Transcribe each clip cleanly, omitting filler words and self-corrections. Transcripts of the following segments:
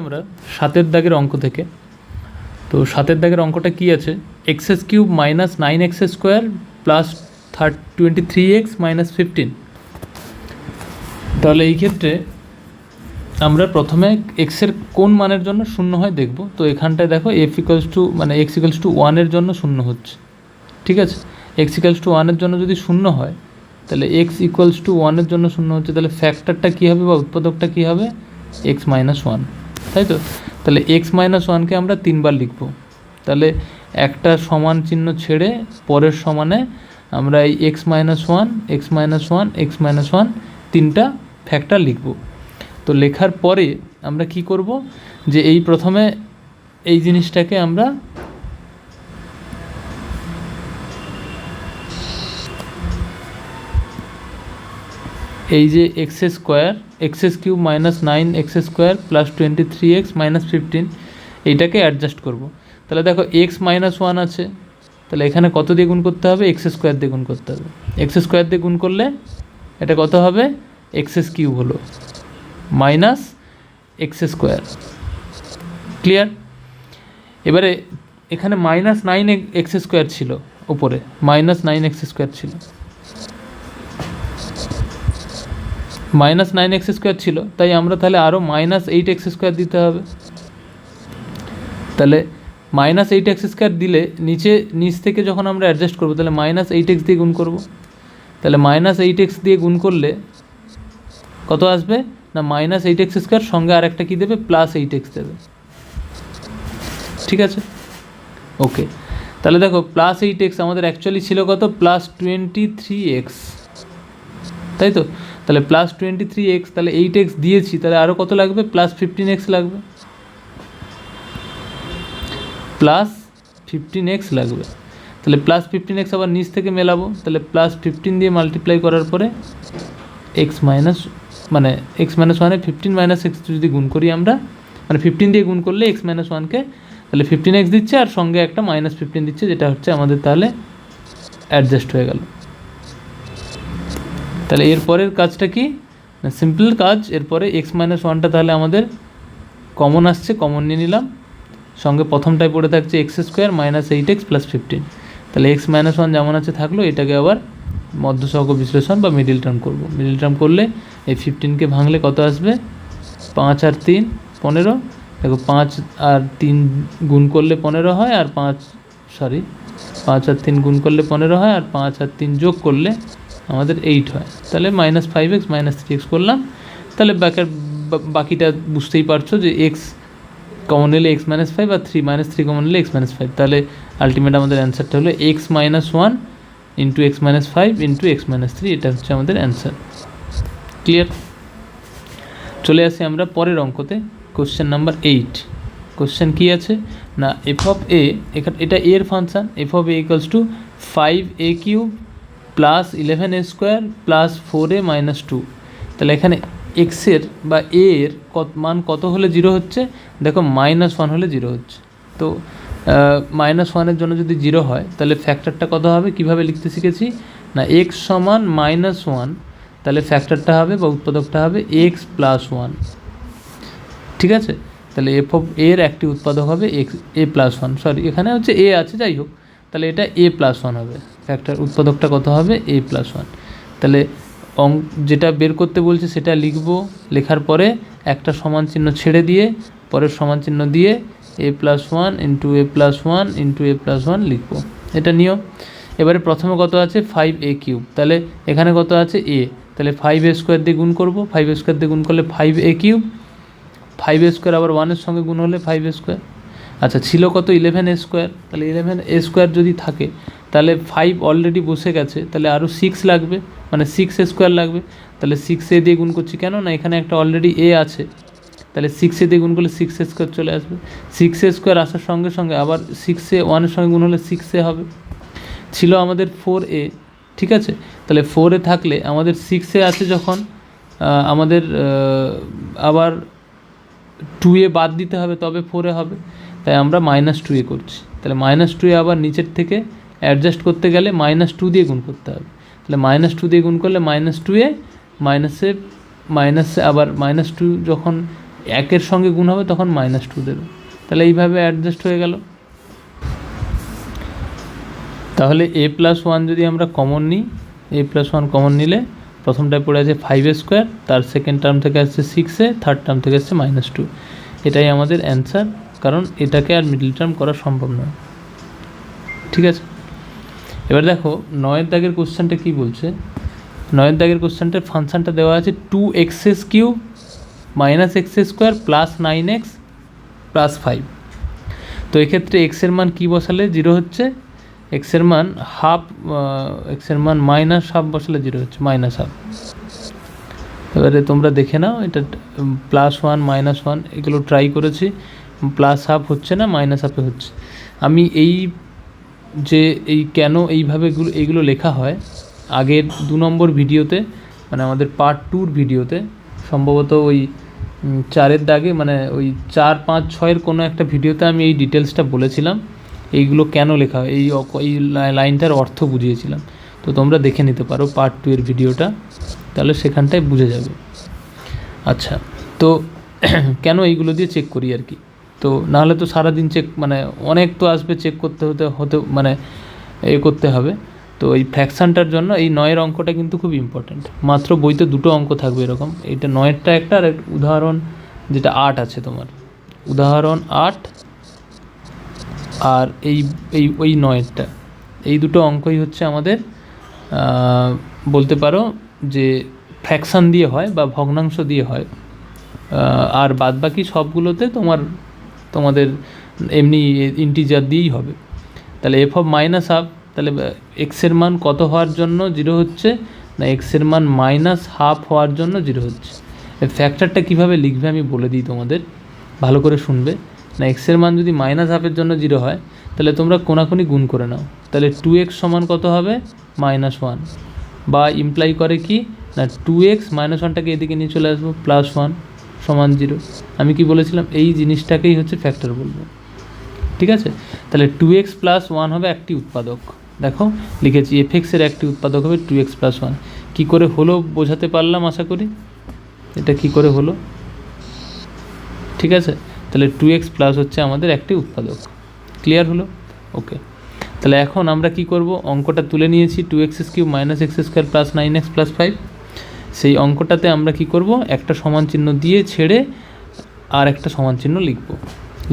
আমরা 7 দাগের অঙ্ক থেকে। তো 7 দাগের অঙ্কটা কি আছে, x cube minus 9x square plus 23x minus 15। তাহলে এই ক্ষেত্রে আমরা প্রথমে এক্সের কোন মানের জন্য শূন্য হয় দেখব। তো এখানটায় দেখো এক্স ইকুয়ালস টু 1-এর জন্য শূন্য হচ্ছে, ঠিক আছে। এক্স ইকুয়ালস টু 1-এর জন্য যদি শূন্য হয় তাহলে এক্স ইকুয়ালস টু 1-এর জন্য শূন্য হচ্ছে, তাহলে ফ্যাক্টরটা কী হবে বা উৎপাদকটা কী হবে, এক্স মাইনাস 1, তাই তো। তাহলে এক্স মাইনাস 1-কে আমরা 3বার লিখব। তাহলে একটা সমান চিহ্ন ছেড়ে পরের সমানে আমরা এই x minus 1, x minus 1, x minus 1 তিনটা ফ্যাক্টর লিখব। তো লেখার পরে আমরা কি করব, যে এই প্রথমে এই জিনিসটাকে আমরা এই যে x cube minus 9x square plus 23x minus 15 এইটাকে অ্যাডজাস্ট করব। তাহলে দেখো এক্স মাইনাস 1 আছে, তাহলে এখানে কত দিয়ে গুণ করতে হবে, এক্স স্কোয়ার দিয়ে গুণ করতে হবে। এক্স স্কোয়ার দিয়ে গুণ করলে এটা কত হবে, এক্স কিউব হলো মাইনাস এক্স স্কোয়ার। ক্লিয়ার? এবারে এখানে মাইনাস 9x স্কোয়ার ছিল, উপরে মাইনাস 9x স্কোয়ার ছিল, মাইনাস 9x স্কোয়ার ছিল, তাই আমরা তাহলে আরও মাইনাস 8x স্কোয়ার দিতে হবে। তাহলে মাইনাস 8x স্কোয়ার দিলে নিচ থেকে যখন আমরা অ্যাডজাস্ট করবো তাহলে মাইনাস 8x দিয়ে গুণ করব। তাহলে মাইনাস 8x দিয়ে গুণ করলে কত আসবে না, মাইনাস 8x স্কোয়ার সঙ্গে আর একটা কী দেবে, প্লাস 8x দেবে, ঠিক আছে। ওকে, তাহলে দেখো প্লাস 8x আমাদের অ্যাকচুয়ালি ছিল কত, প্লাস 23x, তাই তো। তাহলে প্লাস 23x, তাহলে 8x দিয়েছি, তাহলে আরও কত লাগবে, প্লাস 15x লাগবে, প্লাস 15x লাগবে। তাহলে প্লাস 15x আবার নিচ থেকে মেলাবো, তাহলে প্লাস 15 দিয়ে মাল্টিপ্লাই করার পরে এক্স মাইনাস 1-এ 15 মাইনাস এক্স যদি গুণ করি আমরা, 15 দিয়ে গুণ করলে এক্স মাইনাস 1-কে, তাহলে 15x দিচ্ছে আর সঙ্গে একটা মাইনাস 15 দিচ্ছে, যেটা হচ্ছে আমাদের তাহলে অ্যাডজাস্ট হয়ে গেল। তাহলে এরপরের কাজটা কি, সিম্পল কাজ। এরপরে এক্স মাইনাস 1টা তাহলে আমাদের কমন আসছে, কমন নিয়ে নিলাম, সঙ্গে প্রথমটায় পড়ে থাকছে x square minus 8x plus 15। তাহলে এক্স মাইনাস 1 যেমন আছে থাকলো, এটাকে আবার মধ্যসহগ বিশ্লেষণ বা মিডিল টার্ম করব। মিডিল টার্ম করলে এই 15কে ভাঙলে কত আসবে, 5 আর 3 15। দেখো 5 আর 3 গুণ করলে 15 হয়, আর 5 আর 3 গুণ করলে 15 হয়, আর 5 আর 3 যোগ করলে আমাদের 8 হয়। তাহলে মাইনাস 5x মাইনাস 3x করলাম। তাহলে বাকিটা বুঝতেই পারছো যে এক্স কমন নিলে এক্স মাইনাস 5 আর মাইনাস 3 কমন নিলে এক্স মাইনাস 5। তাহলে আলটিমেট আমাদের অ্যান্সারটা হলো x minus 1 into x minus 5 into x minus 3, এটা হচ্ছে আমাদের অ্যান্সার। ক্লিয়ার? চলে আসি আমরা পরের অঙ্কতে, কোশ্চেন নাম্বার 8। কোশ্চেন কী আছে না, এফ অফ এ, এটা এর function, F of A equals to 5a cube plus 11a square plus 4a minus 2। তাহলে এখানে এক্সের বা এর মান কত হলে 0 হচ্ছে, দেখো -1 হলে 0 হচ্ছে। তো -1-এর জন্য যদি 0 হয় তাহলে ফ্যাক্টরটা কত হবে, কিভাবে লিখতে শিখেছি না, এক্স সমান -1, তাহলে ফ্যাক্টরটা হবে বা উৎপাদকটা হবে এক্স প্লাস 1, ঠিক আছে। তাহলে এফ অফ এর একটি উৎপাদক হবে এ প্লাস 1, এখানে হচ্ছে এ আছে, যাই হোক, তাহলে এটা এ প্লাস 1 হবে, ফ্যাক্টর উৎপাদকটা কত হবে, এ প্লাস 1। তাহলে যেটা বের করতে বলছে সেটা লিখব, লেখার পরে একটা সমান চিহ্ন ছেড়ে দিয়ে পরের সমান চিহ্ন দিয়ে এ প্লাস 1 ইন্টু এ প্লাস 1 ইন্টু এ প্লাস 1 লিখব, এটা নিয়ম। এবারে প্রথমে কত আছে, 5a কিউব, তাহলে এখানে কত আছে এ, তাহলে 5a স্কোয়ার দিয়ে গুণ করব, 5a স্কোয়ার দিয়ে গুণ করলে 5a কিউব, 5a স্কোয়ার আবার 1-এর সঙ্গে গুণ হলে 5a স্কোয়ার। আচ্ছা, ছিল কত, 11a স্কোয়ার, তাহলে 11a স্কোয়ার যদি থাকে তাহলে 5 অলরেডি বসে গেছে, তাহলে আরও 6 লাগবে, 6a স্কোয়ার লাগবে। তাহলে 6a দিয়ে গুণ করছি কেন না, এখানে একটা অলরেডি এ আছে, তাহলে 6a দিয়ে গুণ করলে 6a স্কোয়ার চলে আসবে। 6a স্কোয়ার আসার সঙ্গে সঙ্গে আবার 6a 1-এর সঙ্গে গুণ হলে 6a হবে। ছিল আমাদের 4a, ঠিক আছে। তাহলে 4a থাকলে আমাদের 6a আছে যখন, আমাদের আবার 2a বাদ দিতে হবে, তবে 4a হবে, তাই আমরা -2a করছি। তাহলে -2a আবার নিচের থেকে অ্যাডজাস্ট করতে গেলে -2 দিয়ে গুণ করতে হবে। তাহলে -2 দিয়ে গুণ করলে -2a, মাইনাসে আবার -2 যখন 1-এর সঙ্গে গুণ হবে তখন -2 দেবে। তাহলে এইভাবে অ্যাডজাস্ট হয়ে গেল। তাহলে a+1 যদি আমরা কমন নিই, a+1 কমন নিলে প্রথমটায় পড়ে আছে 5a², তার সেকেন্ড টার্ম থেকে আসছে 6a, থার্ড টার্ম থেকে আসছে -2। এটাই আমাদের অ্যান্সার, কারণ এটাকে আর মিডল টার্ম করা সম্ভব নয়। ঠিক আছে, এবার দেখো 9-এর দাগের কোশ্চেনটা কী বলছে। 9-এর দাগের কোশ্চেনটার ফাংশানটা দেওয়া আছে 2x³ -x² + 9x + 5। তো এক্ষেত্রে এক্সের মান কী বসালে 0 হচ্ছে, এক্সের মান -½ বসালে 0 হচ্ছে, -½ এবারে তোমরা দেখে নাও, এটা +1 -1 এগুলো ট্রাই করেছি, +½ হচ্ছে না, -½ হচ্ছে। আমি এই কেন এইভাবে এইগুলো লেখা হয়, আগের 2 নম্বর ভিডিওতে, মানে আমাদের পার্ট 2-র ভিডিওতে, সম্ভবত ওই 4-এর দাগে, মানে ওই 4, 5, 6-এর কোনো একটা ভিডিওতে আমি এই ডিটেলসটা বলেছিলাম, এইগুলো কেন লেখা হয়, এই লাইনটার অর্থ বুঝিয়েছিলাম। তো তোমরা দেখে নিতে পারো পার্ট 2-এর ভিডিওটা, তাহলে সেখানটায় বুঝে যাবে। আচ্ছা, তো কেন এইগুলো দিয়ে চেক করি আর কি, তো নাহলে তো সারাদিন চেক, মানে অনেক তো আসবে চেক হতে মানে করতে হবে। তো এই ফ্র্যাকশানটার জন্য এই 9-এর অঙ্কটা কিন্তু খুব ইম্পর্ট্যান্ট। মাত্র বইতে 2টো অঙ্ক থাকবে এরকম, এইটা 9-এরটা একটা, আর উদাহরণ যেটা 8 আছে তোমার, উদাহরণ 8 আর ওই 9-এরটা, এই 2টো অঙ্কই হচ্ছে আমাদের বলতে পারো যে ফ্র্যাকশান দিয়ে হয় বা ভগ্নাংশ দিয়ে হয়, আর বাদবাকি সবগুলোতে তোমাদের এমনি ইন্টিজার দিয়েই হবে। তাহলে f(−12), তাহলে এক্সের মান কত হওয়ার জন্য 0 হচ্ছে না, এক্সের মান -½ হওয়ার জন্য 0 হচ্ছে। এই ফ্যাক্টরটা কীভাবে লিখবে আমি বলে দিই তোমাদের, ভালো করে শুনবে না। এক্সের মান যদি -½ জন্য 0 হয়, তাহলে তোমরা কোনাকুনি গুণ করে নাও, তাহলে 2x সমান কত হবে, -1, বা ইমপ্লাই করে কি না 2x -1টাকে এদিকে নিয়ে চলে আসবো, +1 সমান 0। আমি কি বলেছিলাম, এই জিনিসটাকেই হচ্ছে ফ্যাক্টর বলবো। ঠিক আছে, তাহলে 2x + 1 হবে একটি উৎপাদক। দেখো লিখেছি f(x)-এর একটি উৎপাদক হবে 2x + 1। কী করে হলো বোঝাতে পারলাম আশা করি, এটা কি করে হলো। ঠিক আছে, তাহলে 2x + হচ্ছে আমাদের একটি উৎপাদক। ক্লিয়ার হলো? ওকে, তাহলে এখন আমরা কি করব, অঙ্কটা তুলে নিয়েছি 2x³ -x² + 9x + 5। সেই অঙ্কটাতে আমরা কি করব, একটা সমান চিহ্ন দিয়ে ছেড়ে আর একটা সমান চিহ্ন লিখব।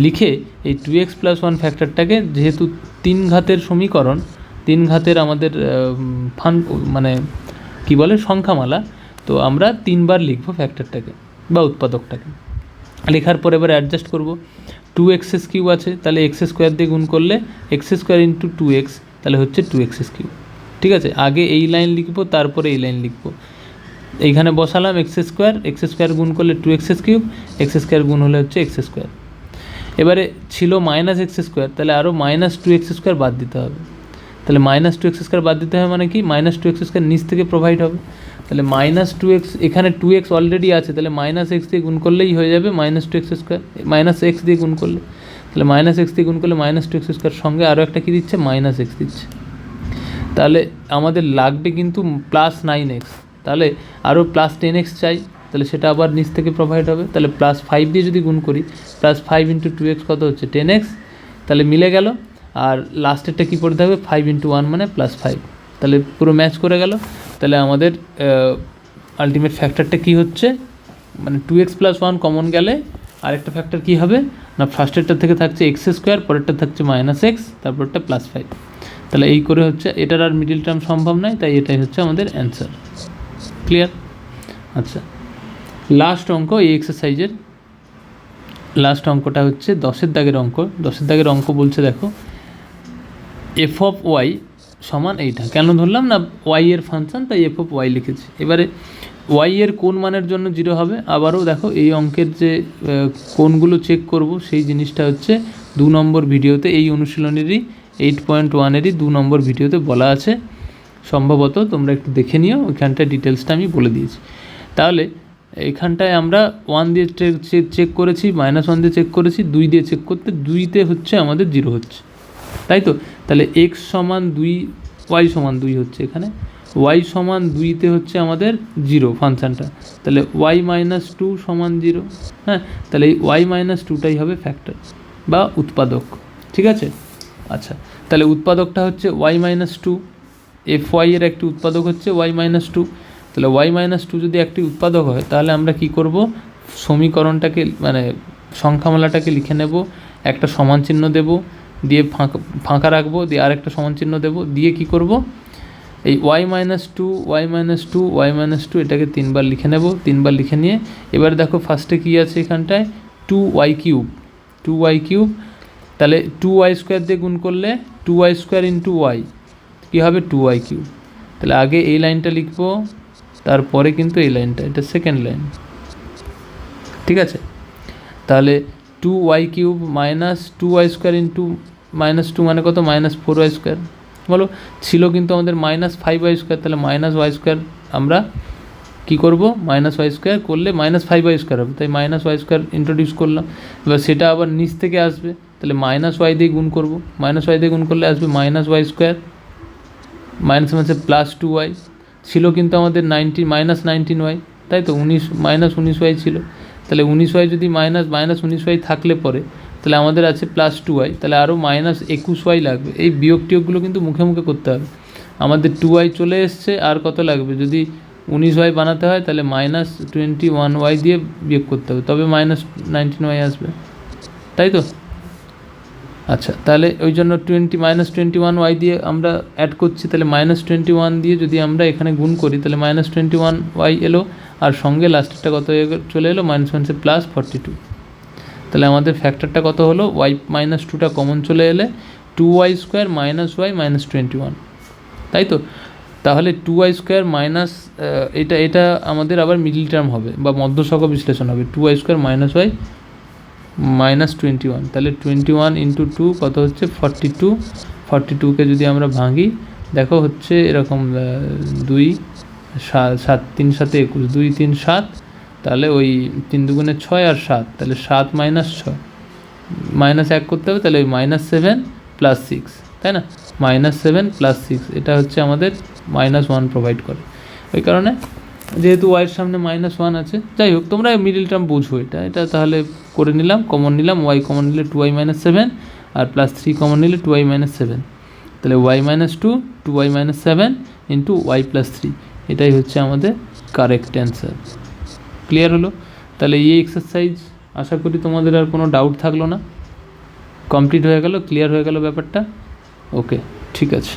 লিখে এই 2x + 1 ফ্যাক্টরটাকে, যেহেতু 3 ঘাতের সমীকরণ, 3 ঘাতের আমাদের মানে কি বলে সংখ্যামালা, তো আমরা 3 বার লিখব ফ্যাক্টরটাকে বা উৎপাদকটাকে। লেখার পর এবার অ্যাডজাস্ট করব, 2x³ আছে, তাহলে x² দিয়ে গুণ করলে x² × 2x, তাহলে হচ্ছে 2x³। ঠিক আছে, আগে এই লাইন লিখব, তারপরে এই লাইন লিখব। এইখানে বসালাম x² গুণ করলে 2x³, x² গুণ হলে হচ্ছে x²। এবারে ছিল -x², তাহলে আরও -2x² বাদ দিতে হবে। তাহলে -2x² বাদ দিতে হবে মানে কি, -2x² নিচ থেকে প্রোভাইড হবে। তাহলে -2x, এখানে 2x অলরেডি আছে, তাহলে -x দিয়ে গুণ করলেই হয়ে যাবে -2x², -x দিয়ে গুণ করলে, তাহলে -x দিয়ে গুণ করলে -2x² সঙ্গে আরও একটা কী দিচ্ছে, -x দিচ্ছে। তাহলে আমাদের লাগবে কিন্তু +9x, তাহলে আরও +10x চাই, তাহলে সেটা আবার নিচ থেকে প্রোভাইড হবে। তাহলে +5 দিয়ে যদি গুণ করি, +5 × 2x কত হচ্ছে, 10x, তাহলে মিলে গেল। আর লাস্টেরটা কী পড়তে হবে, 5 × 1 মানে +5, তাহলে পুরো ম্যাচ করে গেল। তাহলে আমাদের আলটিমেট ফ্যাক্টরটা কী হচ্ছে, মানে 2x + 1 কমন গেলে আরেকটা ফ্যাক্টর কী হবে না, ফার্স্টেরটা থেকে থাকছে x², পরেরটা থাকছে -x, তারপরটা +5। তাহলে এই করে হচ্ছে, এটার আর মিডিল টার্ম সম্ভব নয়, তাই এটাই হচ্ছে আমাদের অ্যান্সার। ক্লিয়ার? আচ্ছা, লাস্ট অঙ্ক এই এক্সারসাইজের লাস্ট অঙ্কটা হচ্ছে 10-এর দাগের অঙ্ক। 10-এর দাগের অঙ্ক বলছে, দেখো f(y) সমান এইটা, কেন ধরলাম না y এর ফাংশন, তাই f(y) লিখেছি। এবারে y এর কোন মানের জন্য 0 হবে, আবারও দেখো এই অঙ্কের যে কোনগুলো চেক করব সেই জিনিসটা হচ্ছে 2 নম্বর ভিডিওতে, এই অনুশীলনেরই 8.1-এরই 2 নম্বর ভিডিওতে বলা আছে, সম্ভবত তোমরা একটু দেখে নিও, ওইখানটায় ডিটেলসটা আমি বলে দিয়েছি। তাহলে এখানটায় আমরা 1 দিয়ে চেক করেছি, -1 দিয়ে চেক করেছি, 2 দিয়ে চেক করতে 2তে হচ্ছে আমাদের 0 হচ্ছে, তাই তো। তাহলে x সমান 2, y সমান 2 হচ্ছে এখানে, ওয়াই সমান 2তে হচ্ছে আমাদের 0 ফাংশানটা, তাহলে ওয়াই মাইনাস 2 সমান 0। হ্যাঁ, তাহলে এই ওয়াই মাইনাস 2টাই হবে ফ্যাক্টর বা উৎপাদক, ঠিক আছে। আচ্ছা, তাহলে উৎপাদকটা হচ্ছে ওয়াই মাইনাস 2, এফ ওয়াই এর একটি উৎপাদক হচ্ছে ওয়াই মাইনাস 2। তাহলে ওয়াই মাইনাস 2 যদি একটি উৎপাদক হয়, তাহলে আমরা কি করব, সমীকরণটাকে মানে সংখ্যামালাটাকে লিখে নেব, একটা সমান চিহ্ন দেব, দিয়ে ফাঁকা রাখবো, দিয়ে আরেকটা সমান চিহ্ন দেব, দিয়ে কি করব, এই y minus 2 y minus 2 y minus 2 এটাকে 3বার লিখে নেব। 3বার লিখে নিয়ে এবার দেখো ফার্স্টে কী আছে এখানটায়, 2y কিউব, 2y কিউব, তাহলে 2y স্কোয়ার দিয়ে গুণ করলে 2y স্কোয়ার ইন্টু ওয়াই কী হবে, 2y কিউব। তাহলে আগে এই লাইনটা লিখবো, তারপরে কিন্তু এই লাইনটা, এটা সেকেন্ড লাইন, ঠিক আছে। তাহলে 2y cube minus 2y square into minus 2 মানে কত, মাইনাস 4y স্কোয়ার, বলো ছিল কিন্তু আমাদের মাইনাস 5y স্কোয়ার, তাহলে মাইনাস ওয়াই স্কোয়ার আমরা কী করবো, মাইনাস ওয়াই স্কোয়ার করলে মাইনাস 5y স্কোয়ার হবে, তাই মাইনাস ওয়াই স্কোয়ার ইন্ট্রোডিউস করলাম। এবার সেটা আবার নিচ থেকে আসবে, তাহলে মাইনাস ওয়াই দিয়ে গুণ করবো, মাইনাস ওয়াই দিয়ে গুণ করলে আসবে মাইনাস ওয়াই স্কোয়ার, মাইনাস মানে প্লাস 2y, ছিল কিন্তু আমাদের মাইনাস 19y, তাই তো 19 মাইনাস 19y ছিল, তাহলে 19y যদি মাইনাস 19y থাকলে পরে তাহলে আমাদের আছে প্লাস 2y, তাহলে আরও মাইনাস 21y লাগবে। এই বিয়োগ টিয়োগগুলো কিন্তু মুখে মুখে করতে হবে। আমাদের 2y চলে এসছে, আর কত লাগবে, যদি 19y বানাতে হয় তাহলে মাইনাস 21y দিয়ে বিয়োগ করতে হবে, তবে মাইনাস 19y আসবে, তাই তো। আচ্ছা, তাহলে ওই জন্য মাইনাস 21y দিয়ে আমরা অ্যাড করছি, তাহলে মাইনাস 21 দিয়ে যদি আমরা এখানে গুণ করি তাহলে মাইনাস 21y এলো, আর সঙ্গে লাস্টেরটা কত চলে এলো, মাইনাস মাইনাসে প্লাস 42। তাহলে আমাদের ফ্যাক্টরটা কত হলো, ওয়াই মাইনাস 2টা কমন চলে এলে 2y square minus Y minus 21, তাই তো। তাহলে 2y স্কোয়ার মাইনাস এটা আমাদের আবার মিডল টার্ম হবে বা মধ্যসহগ বিশ্লেষণ হবে, 2y square minus Y minus 21, তাহলে 21 ইন্টু 2 কত হচ্ছে 42, 42কে যদি আমরা ভাঙি দেখো হচ্ছে এরকম 2 7 3 7 21, 2 3 7, তাহলে ওই 3 দুগুণে 6 আর 7, তাহলে 7 মাইনাস 6, মাইনাস 1 করতে হবে, তাহলে ওই মাইনাস 7 প্লাস 6, তাই না, মাইনাস 7 প্লাস 6, এটা হচ্ছে আমাদের মাইনাস 1 প্রোভাইড করে। ওই কারণে যেহেতু ওয়াইয়ের সামনে মাইনাস 1 আছে, যাই হোক তোমরা মিডিল টার্ম বুঝো, এটা তাহলে করে নিলাম, কমন নিলাম, ওয়াই কমন নিলে 2y মাইনাস 7 আর প্লাস 3 কমন নিলে 2y মাইনাস 7, তাহলে y minus 2 2y minus 7 into y plus 3, এটাই হচ্ছে আমাদের কারেক্ট অ্যান্সার। ক্লিয়ার হলো? তাহলে এই এক্সারসাইজ আশা করি তোমাদের আর কোনো ডাউট থাকলো না, কমপ্লিট হয়ে গেল, ক্লিয়ার হয়ে গেল ব্যাপারটা। ওকে, ঠিক আছে।